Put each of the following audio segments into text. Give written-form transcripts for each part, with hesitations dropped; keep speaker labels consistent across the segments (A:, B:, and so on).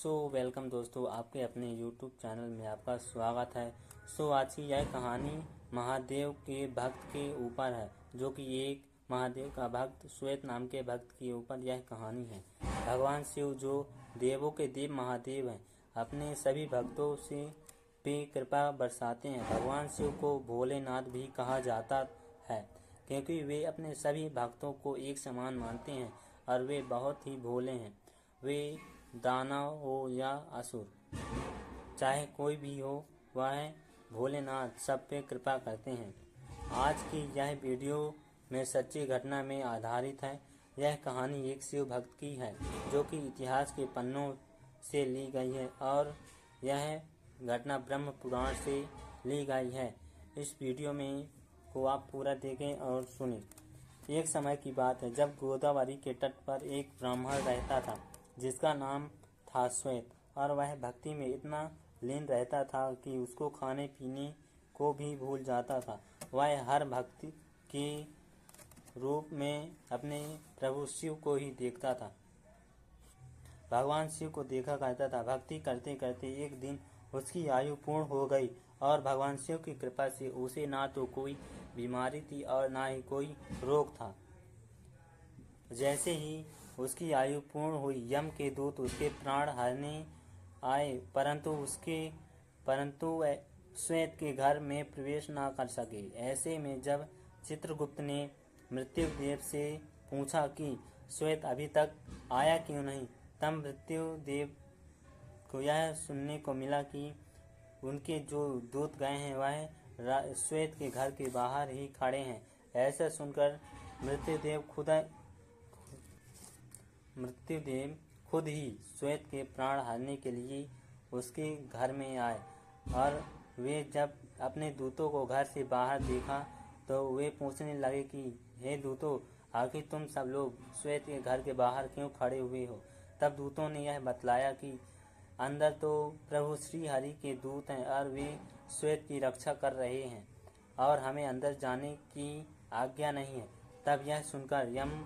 A: Welcome दोस्तों, आपके अपने YouTube चैनल में आपका स्वागत है। आज की यह कहानी महादेव के भक्त के ऊपर है, जो कि एक महादेव का भक्त श्वेत नाम के भक्त के ऊपर यह कहानी है। भगवान शिव, जो देवों के देव महादेव हैं, अपने सभी भक्तों से पे कृपा बरसाते हैं। भगवान शिव को भोलेनाथ भी कहा जाता है, क्योंकि वे अपने सभी भक्तों को एक समान मानते हैं और वे बहुत ही भोले हैं। वे दानव हो या असुर, चाहे कोई भी हो, वह भोलेनाथ सब पे कृपा करते हैं। आज की यह वीडियो में सच्ची घटना में आधारित है। यह कहानी एक शिव भक्त की है, जो कि इतिहास के पन्नों से ली गई है और यह घटना ब्रह्म पुराण से ली गई है। इस वीडियो में को आप पूरा देखें और सुनें। एक समय की बात है, जब गोदावरी के तट पर एक ब्राह्मण रहता था, जिसका नाम था श्वेत, और वह भक्ति में इतना लीन रहता था कि उसको खाने पीने को भी भूल जाता था। वह हर भक्ति के रूप में अपने प्रभु शिव को ही देखता था, भगवान शिव को देखा करता था। भक्ति करते करते एक दिन उसकी आयु पूर्ण हो गई और भगवान शिव की कृपा से उसे ना तो कोई बीमारी थी और ना ही कोई रोग था। जैसे ही उसकी आयु पूर्ण हुई, यम के दूत उसके प्राण हरने आए, परंतु वह श्वेत के घर में प्रवेश ना कर सके। ऐसे में जब चित्रगुप्त ने मृत्युदेव से पूछा कि श्वेत अभी तक आया क्यों नहीं, तब मृत्युदेव को यह सुनने को मिला कि उनके जो दूत गए हैं वह श्वेत के घर के बाहर ही खड़े हैं। ऐसा सुनकर मृत्युदेव खुद ही श्वेत के प्राण हरने के लिए उसके घर में आए, और वे जब अपने दूतों को घर से बाहर देखा तो वे पूछने लगे कि हे दूतों, आखिर तुम सब लोग श्वेत के घर के बाहर क्यों खड़े हुए हो। तब दूतों ने यह बतलाया कि अंदर तो प्रभु श्री हरि के दूत हैं और वे श्वेत की रक्षा कर रहे हैं और हमें अंदर जाने की आज्ञा नहीं है। तब यह सुनकर यम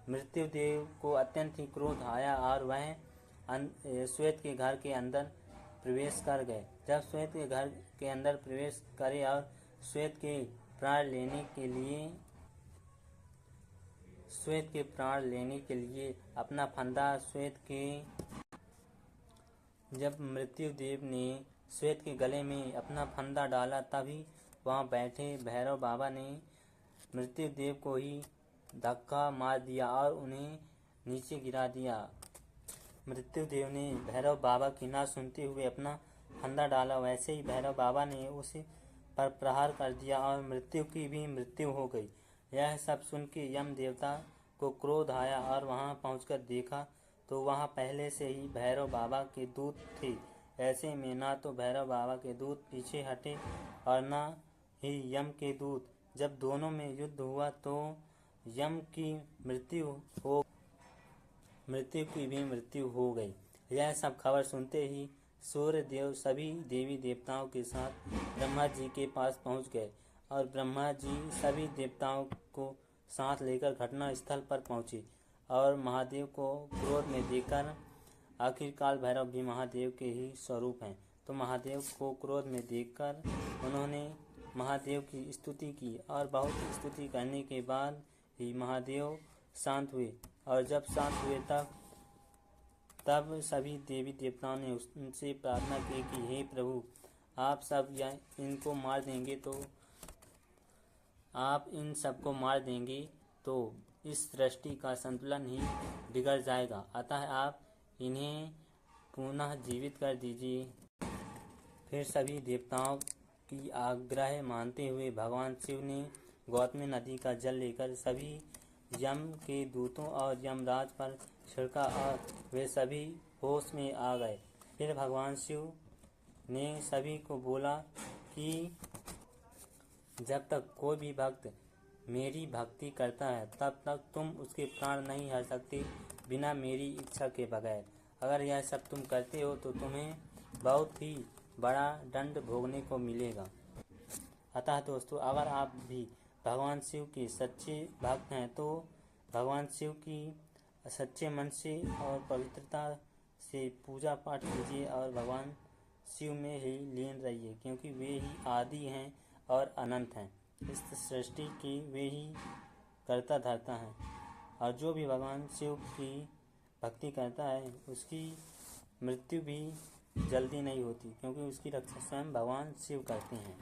A: मृत्युदेव को अत्यंत ही क्रोध आया और वह श्वेत के घर के अंदर प्रवेश कर गए। जब श्वेत के घर के अंदर प्रवेश करे और श्वेत के प्राण लेने के लिए अपना फंदा जब मृत्युदेव ने श्वेत के गले में अपना फंदा डाला, तभी वहां बैठे भैरव बाबा ने मृत्युदेव को ही धक्का मार दिया और उन्हें नीचे गिरा दिया। मृत्युदेव ने भैरव बाबा की ना सुनते हुए अपना फंदा डाला। वैसे ही भैरव बाबा ने उसे पर प्रहार कर दिया और मृत्यु की भी मृत्यु हो गई। यह सब सुन के यम देवता को क्रोध आया और वहां पहुंचकर देखा तो वहां पहले से ही भैरव बाबा के दूत थे। ऐसे में ना तो भैरव बाबा के दूत पीछे हटे और ना ही यम के दूत। जब दोनों में युद्ध हुआ तो यम की मृत्यु की भी मृत्यु हो गई। यह सब खबर सुनते ही सूर्य देव सभी देवी देवताओं के साथ ब्रह्मा जी के पास पहुंच गए और ब्रह्मा जी सभी देवताओं को साथ लेकर घटना स्थल पर पहुंचे और महादेव को क्रोध में देखकर, आखिरकार भैरव भी महादेव के ही स्वरूप हैं, तो महादेव को क्रोध में देखकर उन्होंने महादेव की स्तुति की और बहुत स्तुति करने के बाद ही महादेव शांत हुए। और जब शांत हुए तब सभी देवी देवताओं ने उनसे प्रार्थना की कि हे प्रभु, आप सब इनको मार देंगे तो आप इन सबको मार देंगे तो इस सृष्टि का संतुलन ही बिगड़ जाएगा, अतः आप इन्हें पुनः जीवित कर दीजिए। फिर सभी देवताओं की आग्रह मानते हुए भगवान शिव ने गौतमी नदी का जल लेकर सभी यम के दूतों और यमराज पर छिड़का और वे सभी होश में आ गए। फिर भगवान शिव ने सभी को बोला कि जब तक कोई भी भक्त मेरी भक्ति करता है, तब तक तुम उसके प्राण नहीं हर सकते बिना मेरी इच्छा के बगैर। अगर यह सब तुम करते हो तो तुम्हें बहुत ही बड़ा दंड भोगने को मिलेगा। अतः दोस्तों, अगर आप भी भगवान शिव के सच्चे भक्त हैं तो भगवान शिव की सच्चे मन से और पवित्रता से पूजा पाठ कीजिए और भगवान शिव में ही लीन रहिए, क्योंकि वे ही आदि हैं और अनंत हैं। इस सृष्टि की वे ही करता धरता हैं, और जो भी भगवान शिव की भक्ति करता है उसकी मृत्यु भी जल्दी नहीं होती, क्योंकि उसकी रक्षा स्वयं भगवान शिव करते हैं।